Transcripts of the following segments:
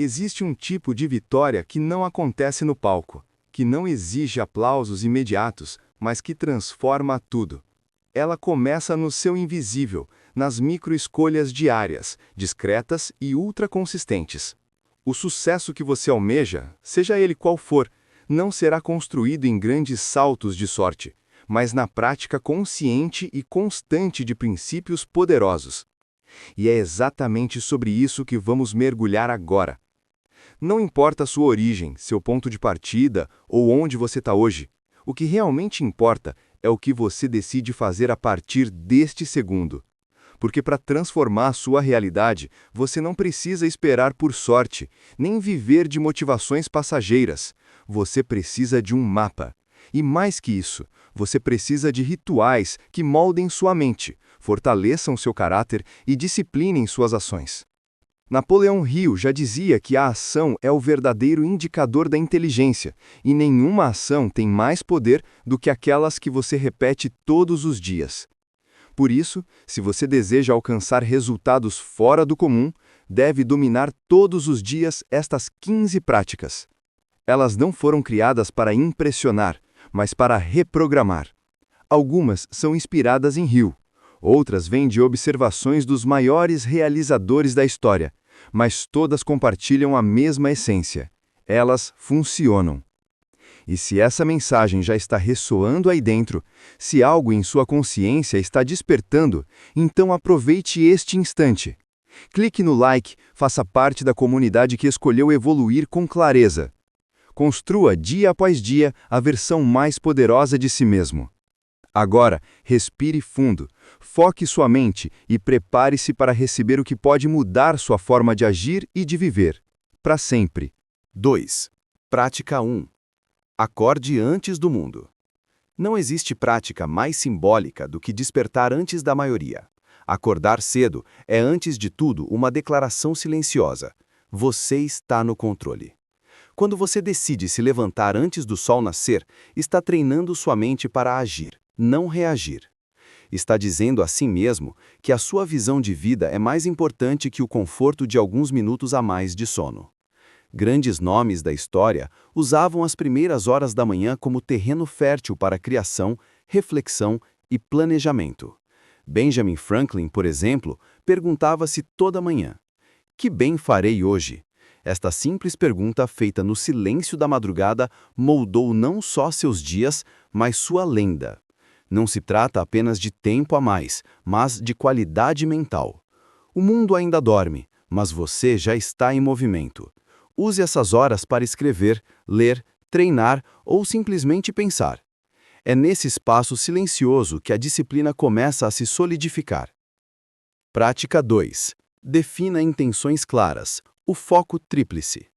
Existe um tipo de vitória que não acontece no palco, que não exige aplausos imediatos, mas que transforma tudo. Ela começa no seu invisível, nas microescolhas diárias, discretas e ultra consistentes. O sucesso que você almeja, seja ele qual for, não será construído em grandes saltos de sorte, mas na prática consciente e constante de princípios poderosos. E é exatamente sobre isso que vamos mergulhar agora. Não importa a sua origem, seu ponto de partida ou onde você está hoje, o que realmente importa é o que você decide fazer a partir deste segundo. Porque para transformar a sua realidade, você não precisa esperar por sorte, nem viver de motivações passageiras. Você precisa de um mapa. E mais que isso, você precisa de rituais que moldem sua mente, fortaleçam seu caráter e disciplinem suas ações. Napoleão Hill já dizia que a ação é o verdadeiro indicador da inteligência, e nenhuma ação tem mais poder do que aquelas que você repete todos os dias. Por isso, se você deseja alcançar resultados fora do comum, deve dominar todos os dias estas 15 práticas. Elas não foram criadas para impressionar, mas para reprogramar. Algumas são inspiradas em Hill, outras vêm de observações dos maiores realizadores da história, mas todas compartilham a mesma essência. Elas funcionam. E se essa mensagem já está ressoando aí dentro, se algo em sua consciência está despertando, então aproveite este instante. Clique no like, faça parte da comunidade que escolheu evoluir com clareza. Construa dia após dia a versão mais poderosa de si mesmo. Agora, respire fundo, foque sua mente e prepare-se para receber o que pode mudar sua forma de agir e de viver. Para sempre. 2. Prática 1. Acorde antes do mundo. Não existe prática mais simbólica do que despertar antes da maioria. Acordar cedo é, antes de tudo, uma declaração silenciosa. Você está no controle. Quando você decide se levantar antes do sol nascer, está treinando sua mente para agir, não reagir. Está dizendo a si mesmo que a sua visão de vida é mais importante que o conforto de alguns minutos a mais de sono. Grandes nomes da história usavam as primeiras horas da manhã como terreno fértil para criação, reflexão e planejamento. Benjamin Franklin, por exemplo, perguntava-se toda manhã: "Que bem farei hoje?" Esta simples pergunta, feita no silêncio da madrugada, moldou não só seus dias, mas sua lenda. Não se trata apenas de tempo a mais, mas de qualidade mental. O mundo ainda dorme, mas você já está em movimento. Use essas horas para escrever, ler, treinar ou simplesmente pensar. É nesse espaço silencioso que a disciplina começa a se solidificar. Prática 2. Defina intenções claras. O foco tríplice.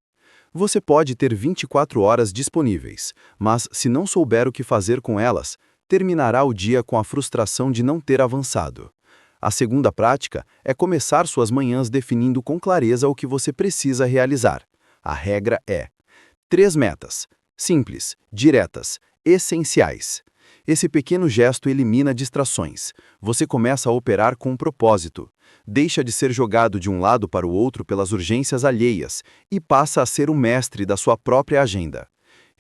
Você pode ter 24 horas disponíveis, mas se não souber o que fazer com elas, terminará o dia com a frustração de não ter avançado. A segunda prática é começar suas manhãs definindo com clareza o que você precisa realizar. A regra é 3 metas, simples, diretas, essenciais. Esse pequeno gesto elimina distrações. Você começa a operar com um propósito. Deixa de ser jogado de um lado para o outro pelas urgências alheias e passa a ser o mestre da sua própria agenda.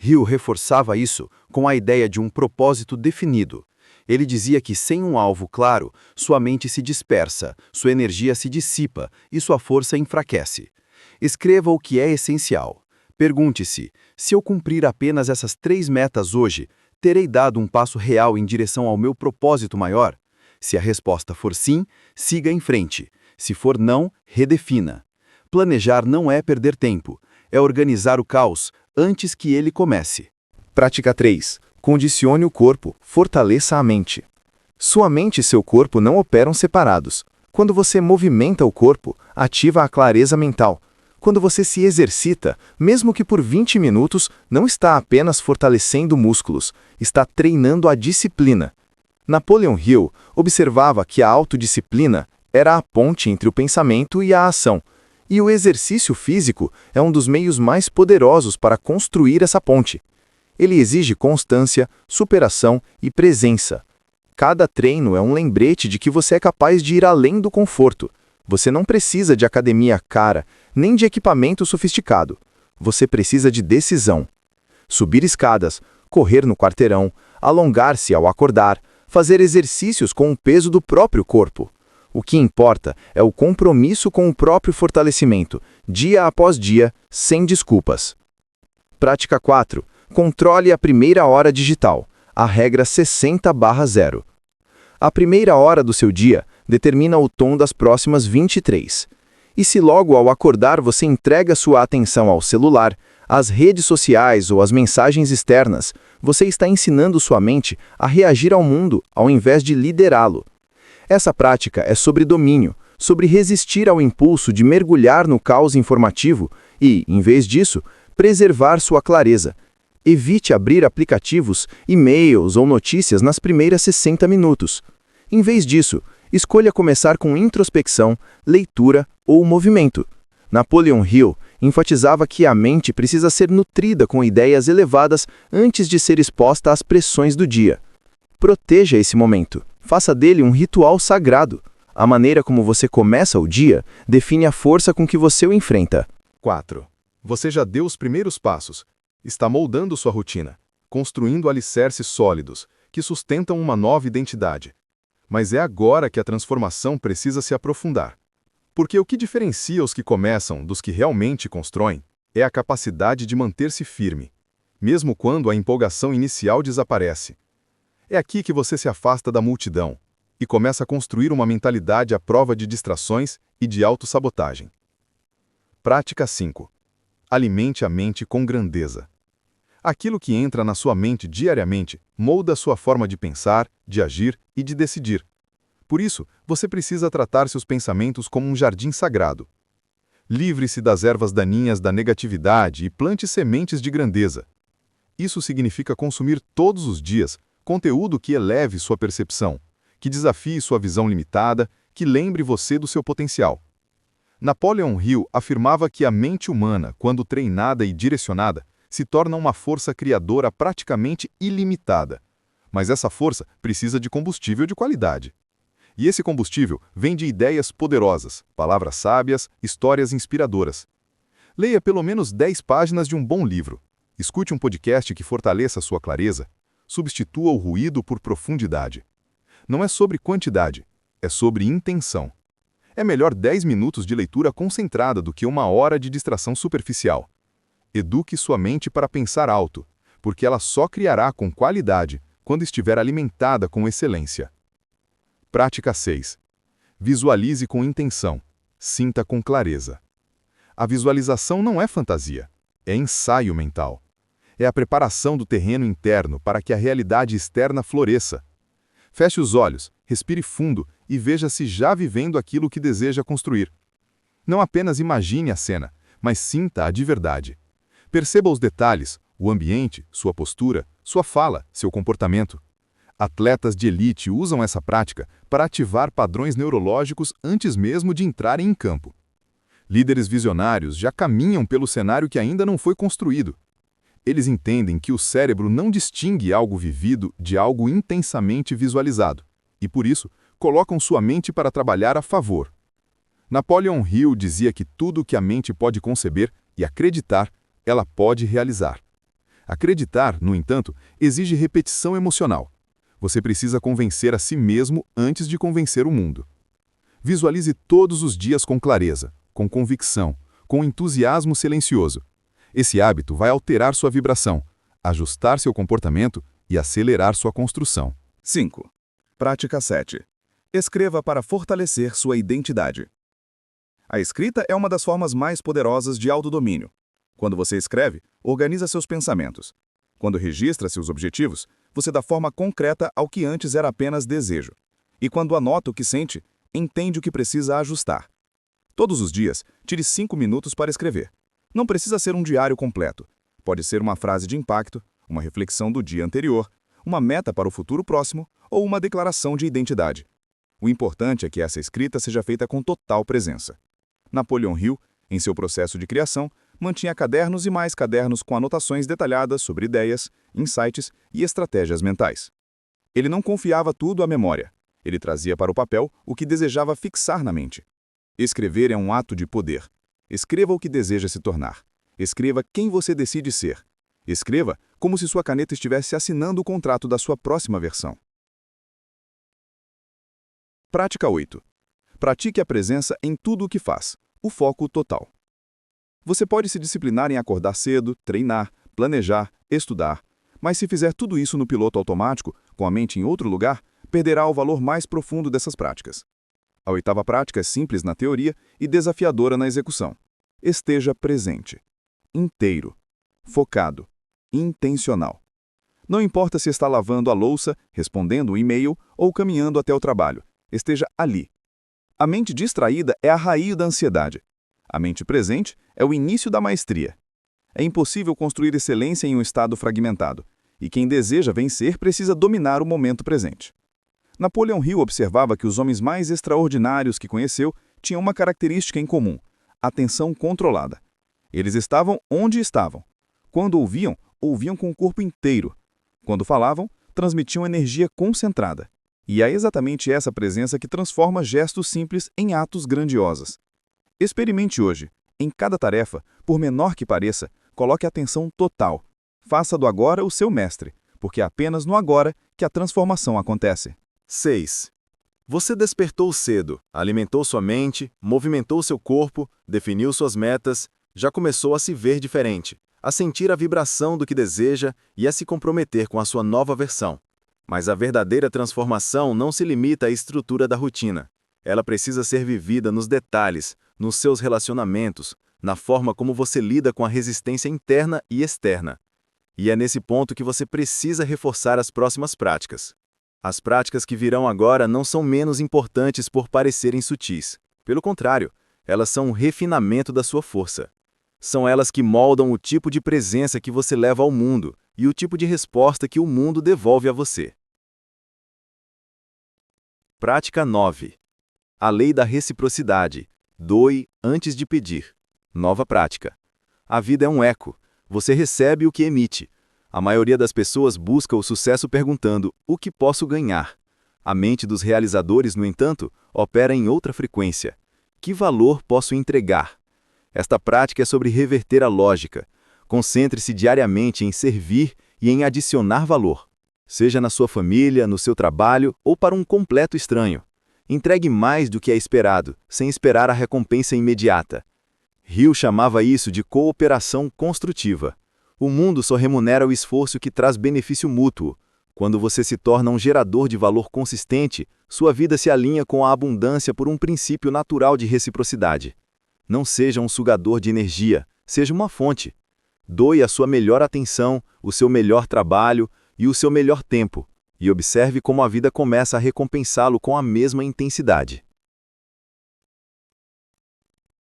Hill reforçava isso com a ideia de um propósito definido. Ele dizia que sem um alvo claro, sua mente se dispersa, sua energia se dissipa e sua força enfraquece. Escreva o que é essencial. Pergunte-se: se eu cumprir apenas essas 3 metas hoje, terei dado um passo real em direção ao meu propósito maior? Se a resposta for sim, siga em frente. Se for não, redefina. Planejar não é perder tempo, é organizar o caos antes que ele comece. Prática 3. Condicione o corpo, fortaleça a mente. Sua mente e seu corpo não operam separados. Quando você movimenta o corpo, ativa a clareza mental. Quando você se exercita, mesmo que por 20 minutos, não está apenas fortalecendo músculos, está treinando a disciplina. Napoleão Hill observava que a autodisciplina era a ponte entre o pensamento e a ação, e o exercício físico é um dos meios mais poderosos para construir essa ponte. Ele exige constância, superação e presença. Cada treino é um lembrete de que você é capaz de ir além do conforto. Você não precisa de academia cara, nem de equipamento sofisticado. Você precisa de decisão. Subir escadas, correr no quarteirão, alongar-se ao acordar, fazer exercícios com o peso do próprio corpo. O que importa é o compromisso com o próprio fortalecimento, dia após dia, sem desculpas. Prática 4. Controle a primeira hora digital, a regra 60/0. A primeira hora do seu dia determina o tom das próximas 23. E se logo ao acordar você entrega sua atenção ao celular, às redes sociais ou às mensagens externas, você está ensinando sua mente a reagir ao mundo ao invés de liderá-lo. Essa prática é sobre domínio, sobre resistir ao impulso de mergulhar no caos informativo e, em vez disso, preservar sua clareza. Evite abrir aplicativos, e-mails ou notícias nas primeiras 60 minutos. Em vez disso, escolha começar com introspecção, leitura ou movimento. Napoleon Hill enfatizava que a mente precisa ser nutrida com ideias elevadas antes de ser exposta às pressões do dia. Proteja esse momento. Faça dele um ritual sagrado. A maneira como você começa o dia define a força com que você o enfrenta. 4. Você já deu os primeiros passos. Está moldando sua rotina, construindo alicerces sólidos, que sustentam uma nova identidade. Mas é agora que a transformação precisa se aprofundar. Porque o que diferencia os que começam dos que realmente constroem é a capacidade de manter-se firme, mesmo quando a empolgação inicial desaparece. É aqui que você se afasta da multidão e começa a construir uma mentalidade à prova de distrações e de autossabotagem. Prática 5. Alimente a mente com grandeza. Aquilo que entra na sua mente diariamente molda sua forma de pensar, de agir e de decidir. Por isso, você precisa tratar seus pensamentos como um jardim sagrado. Livre-se das ervas daninhas da negatividade e plante sementes de grandeza. Isso significa consumir todos os dias conteúdo que eleve sua percepção, que desafie sua visão limitada, que lembre você do seu potencial. Napoleon Hill afirmava que a mente humana, quando treinada e direcionada, se torna uma força criadora praticamente ilimitada. Mas essa força precisa de combustível de qualidade. E esse combustível vem de ideias poderosas, palavras sábias, histórias inspiradoras. Leia pelo menos 10 páginas de um bom livro. Escute um podcast que fortaleça sua clareza. Substitua o ruído por profundidade. Não é sobre quantidade, é sobre intenção. É melhor 10 minutos de leitura concentrada do que 1 hora de distração superficial. Eduque sua mente para pensar alto, porque ela só criará com qualidade quando estiver alimentada com excelência. Prática 6. Visualize com intenção. Sinta com clareza. A visualização não é fantasia, é ensaio mental. É a preparação do terreno interno para que a realidade externa floresça. Feche os olhos, respire fundo e veja-se já vivendo aquilo que deseja construir. Não apenas imagine a cena, mas sinta-a de verdade. Perceba os detalhes, o ambiente, sua postura, sua fala, seu comportamento. Atletas de elite usam essa prática para ativar padrões neurológicos antes mesmo de entrarem em campo. Líderes visionários já caminham pelo cenário que ainda não foi construído. Eles entendem que o cérebro não distingue algo vivido de algo intensamente visualizado, e por isso, colocam sua mente para trabalhar a favor. Napoleon Hill dizia que tudo o que a mente pode conceber e acreditar, ela pode realizar. Acreditar, no entanto, exige repetição emocional. Você precisa convencer a si mesmo antes de convencer o mundo. Visualize todos os dias com clareza, com convicção, com entusiasmo silencioso. Esse hábito vai alterar sua vibração, ajustar seu comportamento e acelerar sua construção. 5. Prática 7. Escreva para fortalecer sua identidade. A escrita é uma das formas mais poderosas de autodomínio. Quando você escreve, organiza seus pensamentos. Quando registra seus objetivos, você dá forma concreta ao que antes era apenas desejo. E quando anota o que sente, entende o que precisa ajustar. Todos os dias, tire 5 minutos para escrever. Não precisa ser um diário completo. Pode ser uma frase de impacto, uma reflexão do dia anterior, uma meta para o futuro próximo ou uma declaração de identidade. O importante é que essa escrita seja feita com total presença. Napoleon Hill, em seu processo de criação, mantinha cadernos e mais cadernos com anotações detalhadas sobre ideias, insights e estratégias mentais. Ele não confiava tudo à memória. Ele trazia para o papel o que desejava fixar na mente. Escrever é um ato de poder. Escreva o que deseja se tornar. Escreva quem você decide ser. Escreva como se sua caneta estivesse assinando o contrato da sua próxima versão. Prática 8. Pratique a presença em tudo o que faz. O foco total. Você pode se disciplinar em acordar cedo, treinar, planejar, estudar, mas se fizer tudo isso no piloto automático, com a mente em outro lugar, perderá o valor mais profundo dessas práticas. A 8ª prática é simples na teoria e desafiadora na execução. Esteja presente. Inteiro. Focado. Intencional. Não importa se está lavando a louça, respondendo um e-mail ou caminhando até o trabalho. Esteja ali. A mente distraída é a raiz da ansiedade. A mente presente é o início da maestria. É impossível construir excelência em um estado fragmentado, e quem deseja vencer precisa dominar o momento presente. Napoleão Hill observava que os homens mais extraordinários que conheceu tinham uma característica em comum: atenção controlada. Eles estavam onde estavam. Quando ouviam, ouviam com o corpo inteiro. Quando falavam, transmitiam energia concentrada. E é exatamente essa presença que transforma gestos simples em atos grandiosos. Experimente hoje. Em cada tarefa, por menor que pareça, coloque atenção total. Faça do agora o seu mestre, porque é apenas no agora que a transformação acontece. 6. Você despertou cedo, alimentou sua mente, movimentou seu corpo, definiu suas metas, já começou a se ver diferente, a sentir a vibração do que deseja e a se comprometer com a sua nova versão. Mas a verdadeira transformação não se limita à estrutura da rotina. Ela precisa ser vivida nos detalhes, nos seus relacionamentos, na forma como você lida com a resistência interna e externa. E é nesse ponto que você precisa reforçar as próximas práticas. As práticas que virão agora não são menos importantes por parecerem sutis. Pelo contrário, elas são um refinamento da sua força. São elas que moldam o tipo de presença que você leva ao mundo e o tipo de resposta que o mundo devolve a você. Prática 9. A lei da reciprocidade. Doe antes de pedir. Nova prática. A vida é um eco. Você recebe o que emite. A maioria das pessoas busca o sucesso perguntando: o que posso ganhar? A mente dos realizadores, no entanto, opera em outra frequência. Que valor posso entregar? Esta prática é sobre reverter a lógica. Concentre-se diariamente em servir e em adicionar valor. Seja na sua família, no seu trabalho ou para um completo estranho. Entregue mais do que é esperado, sem esperar a recompensa imediata. Hill chamava isso de cooperação construtiva. O mundo só remunera o esforço que traz benefício mútuo. Quando você se torna um gerador de valor consistente, sua vida se alinha com a abundância por um princípio natural de reciprocidade. Não seja um sugador de energia, seja uma fonte. Doe a sua melhor atenção, o seu melhor trabalho e o seu melhor tempo, e observe como a vida começa a recompensá-lo com a mesma intensidade.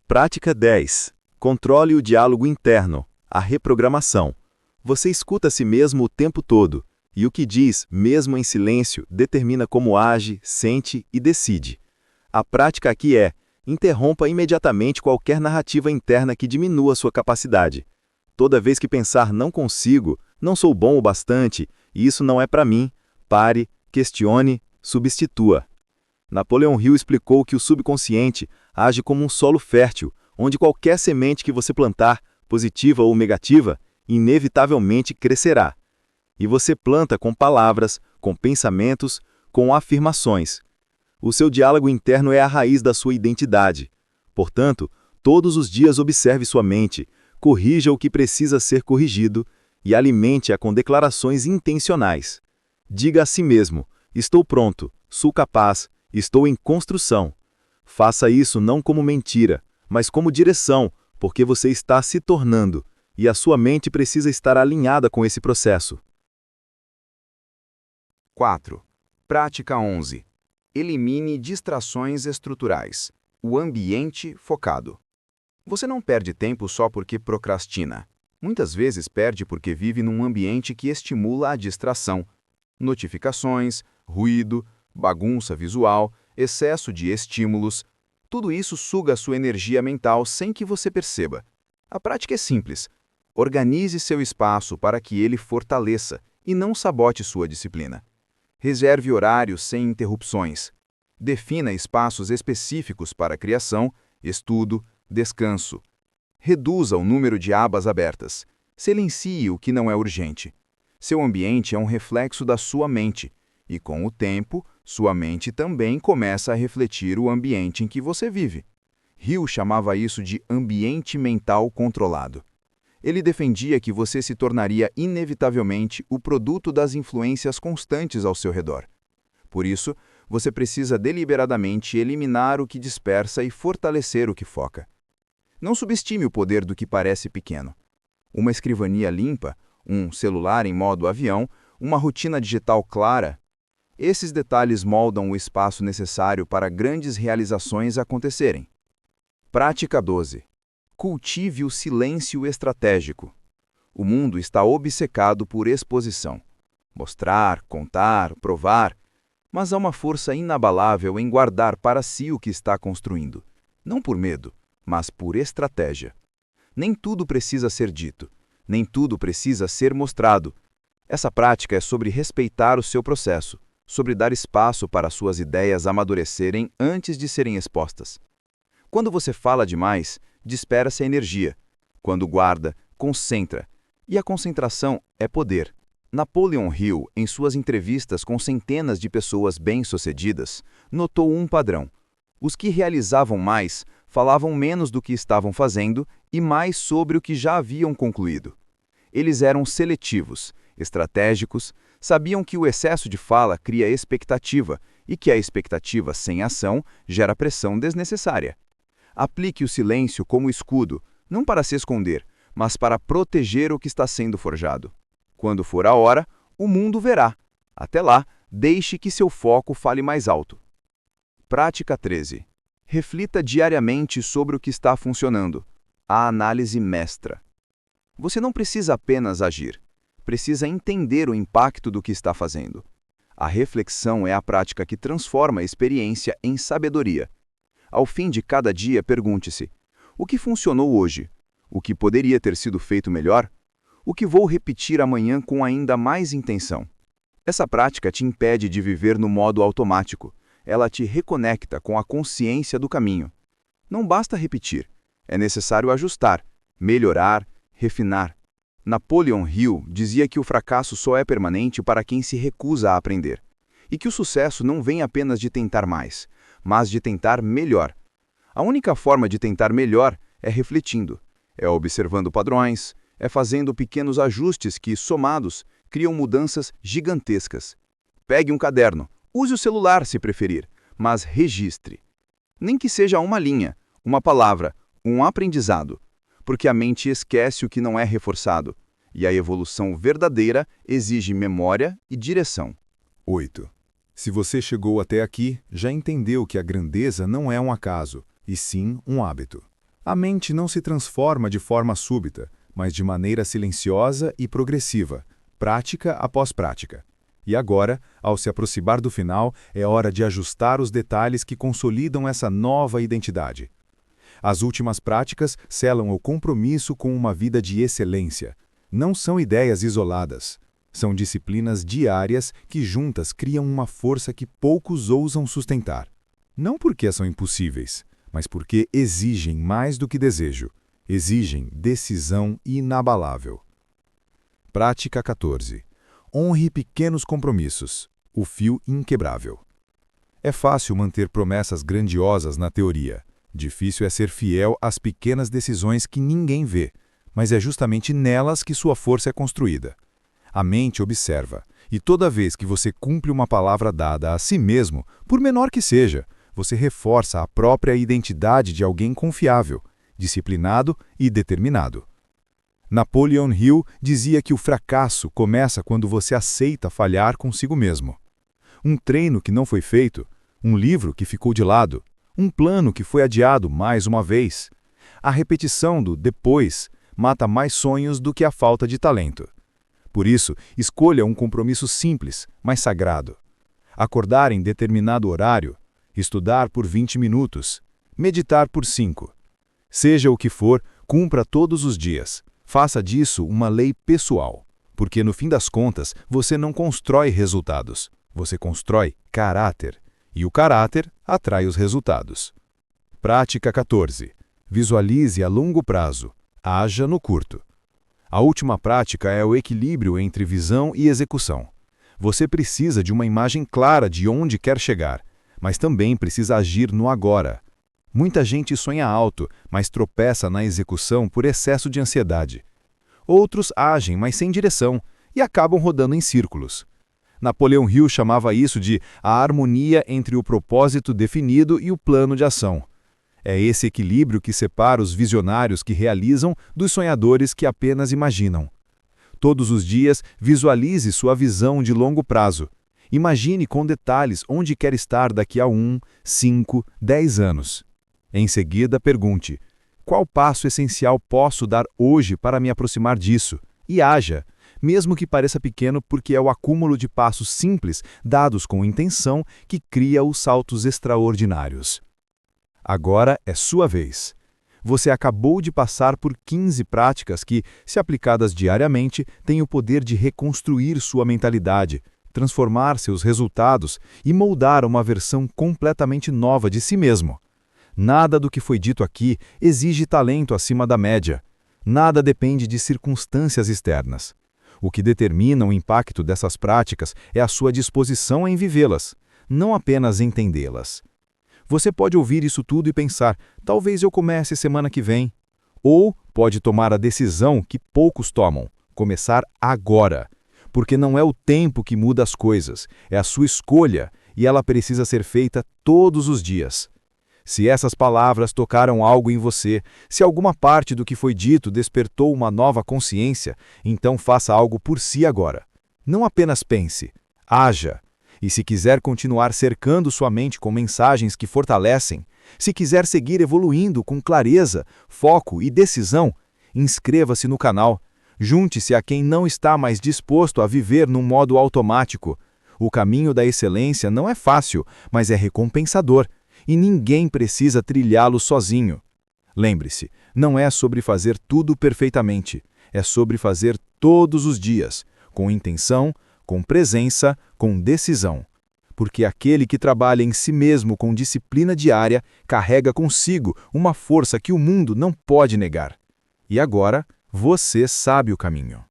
Prática 10. Controle o diálogo interno, a reprogramação. Você escuta a si mesmo o tempo todo, e o que diz, mesmo em silêncio, determina como age, sente e decide. A prática aqui é: interrompa imediatamente qualquer narrativa interna que diminua sua capacidade. Toda vez que pensar não consigo, não sou bom o bastante, e isso não é para mim, pare, questione, substitua. Napoleão Hill explicou que o subconsciente age como um solo fértil, onde qualquer semente que você plantar, positiva ou negativa, inevitavelmente crescerá. E você planta com palavras, com pensamentos, com afirmações. O seu diálogo interno é a raiz da sua identidade. Portanto, todos os dias observe sua mente, corrija o que precisa ser corrigido e alimente-a com declarações intencionais. Diga a si mesmo: estou pronto, sou capaz, estou em construção. Faça isso não como mentira, mas como direção, porque você está se tornando, e a sua mente precisa estar alinhada com esse processo. 4. Prática 11. Elimine distrações estruturais. O ambiente focado. Você não perde tempo só porque procrastina. Muitas vezes perde porque vive num ambiente que estimula a distração. Notificações, ruído, bagunça visual, excesso de estímulos. Tudo isso suga sua energia mental sem que você perceba. A prática é simples. Organize seu espaço para que ele fortaleça e não sabote sua disciplina. Reserve horários sem interrupções. Defina espaços específicos para criação, estudo, descanso. Reduza o número de abas abertas. Silencie o que não é urgente. Seu ambiente é um reflexo da sua mente, e com o tempo, sua mente também começa a refletir o ambiente em que você vive. Hill chamava isso de ambiente mental controlado. Ele defendia que você se tornaria inevitavelmente o produto das influências constantes ao seu redor. Por isso, você precisa deliberadamente eliminar o que dispersa e fortalecer o que foca. Não subestime o poder do que parece pequeno. Uma escrivania limpa, um celular em modo avião, uma rotina digital clara. Esses detalhes moldam o espaço necessário para grandes realizações acontecerem. Prática 12. Cultive o silêncio estratégico. O mundo está obcecado por exposição. Mostrar, contar, provar. Mas há uma força inabalável em guardar para si o que está construindo. Não por medo, mas por estratégia. Nem tudo precisa ser dito. Nem tudo precisa ser mostrado. Essa prática é sobre respeitar o seu processo, sobre dar espaço para suas ideias amadurecerem antes de serem expostas. Quando você fala demais, dispersa a energia. Quando guarda, concentra. E a concentração é poder. Napoleon Hill, em suas entrevistas com centenas de pessoas bem-sucedidas, notou um padrão. Os que realizavam mais falavam menos do que estavam fazendo e mais sobre o que já haviam concluído. Eles eram seletivos, estratégicos, sabiam que o excesso de fala cria expectativa e que a expectativa sem ação gera pressão desnecessária. Aplique o silêncio como escudo, não para se esconder, mas para proteger o que está sendo forjado. Quando for a hora, o mundo verá. Até lá, deixe que seu foco fale mais alto. Prática 13. Reflita diariamente sobre o que está funcionando. A análise mestra. Você não precisa apenas agir. Precisa entender o impacto do que está fazendo. A reflexão é a prática que transforma a experiência em sabedoria. Ao fim de cada dia, pergunte-se: o que funcionou hoje? O que poderia ter sido feito melhor? O que vou repetir amanhã com ainda mais intenção? Essa prática te impede de viver no modo automático. Ela te reconecta com a consciência do caminho. Não basta repetir. É necessário ajustar, melhorar, refinar. Napoleon Hill dizia que o fracasso só é permanente para quem se recusa a aprender. E que o sucesso não vem apenas de tentar mais, mas de tentar melhor. A única forma de tentar melhor é refletindo, é observando padrões, é fazendo pequenos ajustes que, somados, criam mudanças gigantescas. Pegue um caderno, use o celular se preferir, mas registre. Nem que seja uma linha, uma palavra, um aprendizado, porque a mente esquece o que não é reforçado, e a evolução verdadeira exige memória e direção. 8. Se você chegou até aqui, já entendeu que a grandeza não é um acaso, e sim um hábito. A mente não se transforma de forma súbita, mas de maneira silenciosa e progressiva, prática após prática. E agora, ao se aproximar do final, é hora de ajustar os detalhes que consolidam essa nova identidade. As últimas práticas selam o compromisso com uma vida de excelência. Não são ideias isoladas. São disciplinas diárias que juntas criam uma força que poucos ousam sustentar. Não porque são impossíveis, mas porque exigem mais do que desejo. Exigem decisão inabalável. Prática 14. Honre pequenos compromissos. O fio inquebrável. É fácil manter promessas grandiosas na teoria. Difícil é ser fiel às pequenas decisões que ninguém vê, mas é justamente nelas que sua força é construída. A mente observa, e toda vez que você cumpre uma palavra dada a si mesmo, por menor que seja, você reforça a própria identidade de alguém confiável, disciplinado e determinado. Napoleon Hill dizia que o fracasso começa quando você aceita falhar consigo mesmo. Um treino que não foi feito, um livro que ficou de lado, um plano que foi adiado mais uma vez. A repetição do depois mata mais sonhos do que a falta de talento. Por isso, escolha um compromisso simples, mas sagrado. Acordar em determinado horário, estudar por 20 minutos, meditar por 5. Seja o que for, cumpra todos os dias. Faça disso uma lei pessoal, porque no fim das contas, você não constrói resultados, você constrói caráter. E o caráter atrai os resultados. Prática 14. Visualize a longo prazo. Haja no curto. A última prática é o equilíbrio entre visão e execução. Você precisa de uma imagem clara de onde quer chegar, mas também precisa agir no agora. Muita gente sonha alto, mas tropeça na execução por excesso de ansiedade. Outros agem, mas sem direção, e acabam rodando em círculos. Napoleão Hill chamava isso de a harmonia entre o propósito definido e o plano de ação. É esse equilíbrio que separa os visionários que realizam dos sonhadores que apenas imaginam. Todos os dias, visualize sua visão de longo prazo. Imagine com detalhes onde quer estar daqui a 1, 5, 10 anos. Em seguida, pergunte: qual passo essencial posso dar hoje para me aproximar disso? E haja, mesmo que pareça pequeno, porque é o acúmulo de passos simples, dados com intenção, que cria os saltos extraordinários. Agora é sua vez. Você acabou de passar por 15 práticas que, se aplicadas diariamente, têm o poder de reconstruir sua mentalidade, transformar seus resultados e moldar uma versão completamente nova de si mesmo. Nada do que foi dito aqui exige talento acima da média. Nada depende de circunstâncias externas. O que determina o impacto dessas práticas é a sua disposição em vivê-las, não apenas entendê-las. Você pode ouvir isso tudo e pensar, talvez eu comece semana que vem. Ou pode tomar a decisão que poucos tomam, começar agora. Porque não é o tempo que muda as coisas, é a sua escolha, e ela precisa ser feita todos os dias. Se essas palavras tocaram algo em você, se alguma parte do que foi dito despertou uma nova consciência, então faça algo por si agora. Não apenas pense, haja. E se quiser continuar cercando sua mente com mensagens que fortalecem, se quiser seguir evoluindo com clareza, foco e decisão, inscreva-se no canal. Junte-se a quem não está mais disposto a viver num modo automático. O caminho da excelência não é fácil, mas é recompensador, e ninguém precisa trilhá-lo sozinho. Lembre-se, não é sobre fazer tudo perfeitamente, é sobre fazer todos os dias, com intenção, com presença, com decisão. Porque aquele que trabalha em si mesmo com disciplina diária carrega consigo uma força que o mundo não pode negar. E agora, você sabe o caminho.